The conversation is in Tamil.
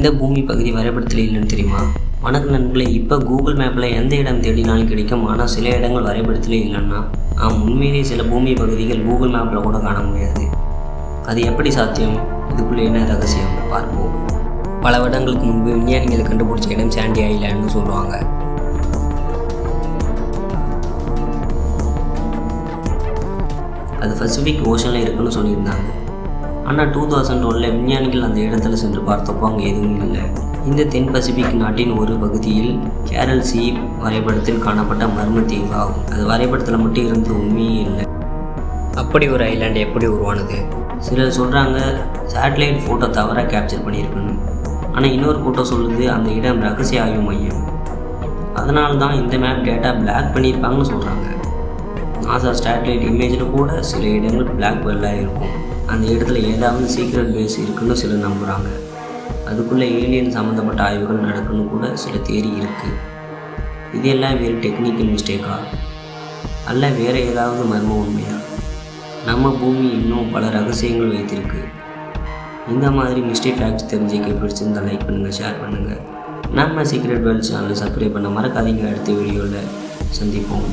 இந்த பூமி பகுதி வரைபடத்தில் இல்லைன்னு தெரியுமா? வணக்கம் நண்பர்களே, இப்போ கூகுள் மேப்பில் எந்த இடம் தேடினாலும் கிடைக்கும். ஆனால் சில இடங்கள் வரைபடத்திலே இல்லைன்னா உண்மையிலேயே சில பூமி பகுதிகள் கூகுள் மேப்பில் கூட காண முடியாது. அது எப்படி சாத்தியம்? இதுக்குள்ளே என்ன ரகசியம் பார்ப்போம். பல வருடங்களுக்கு முன்பு விஞ்ஞானிகள் கண்டுபிடிச்ச இடம் சாண்டி ஐலாண்டுன்னு சொல்லுவாங்க. அது பசிபிக் ஓஷனில் இருக்குன்னு சொல்லியிருந்தாங்க. ஆனால் 2001 விஞ்ஞானிகள் அந்த இடத்துல சென்று பார்த்தப்போ அங்கே எதுவும் இல்லை. இந்த தென் பசிபிக் நாட்டின் ஒரு பகுதியில் கேரல் சி வரைபடத்தில் காணப்பட்ட மர்ம தீவு ஆகும். அது வரைபடத்தில் மட்டும் இருந்தது உண்மையே இல்லை. அப்படி ஒரு ஐலாண்டு எப்படி உருவானது? சிலர் சொல்கிறாங்க சேட்டலைட் ஃபோட்டோ தவறாக கேப்சர் பண்ணியிருக்குன்னு. ஆனால் இன்னொரு ஃபோட்டோ சொல்லுது அந்த இடம் ரகசிய ஆய்வு மையம். அதனால தான் இந்த மேப் டேட்டா பிளாக் பண்ணியிருப்பாங்கன்னு சொல்கிறாங்க. நாசா சேட்டலைட் இமேஜில் கூட சில இடங்கள் பிளாக் வெல்லாக இருக்கும். அந்த இடத்துல ஏதாவது சீக்ரெட் பேஸ் இருக்குன்னு சிலர் நம்புகிறாங்க. அதுக்குள்ளே ஏலியன் சம்மந்தப்பட்ட ஆய்வுகள் நடக்குன்னு கூட சில தியரி இருக்குது. இது எல்லாம் வேறு டெக்னிக்கல் மிஸ்டேக்கா அல்ல வேறு ஏதாவது மர்ம உண்மையா? நம்ம பூமி இன்னும் பல ரகசியங்கள் வைத்திருக்கு. இந்த மாதிரி மிஸ்டேக் ஃபேக்ட்ஸ் தெரிஞ்சுக்க பிடிச்சிருந்தால் லைக் பண்ணுங்கள், ஷேர் பண்ணுங்கள். நம்ம சீக்ரெட் வேர்ல்ட் சேனலை சப்ஸ்கிரைப் பண்ண மறக்காதீங்க. அடுத்த வீடியோவில் சந்திப்போம்.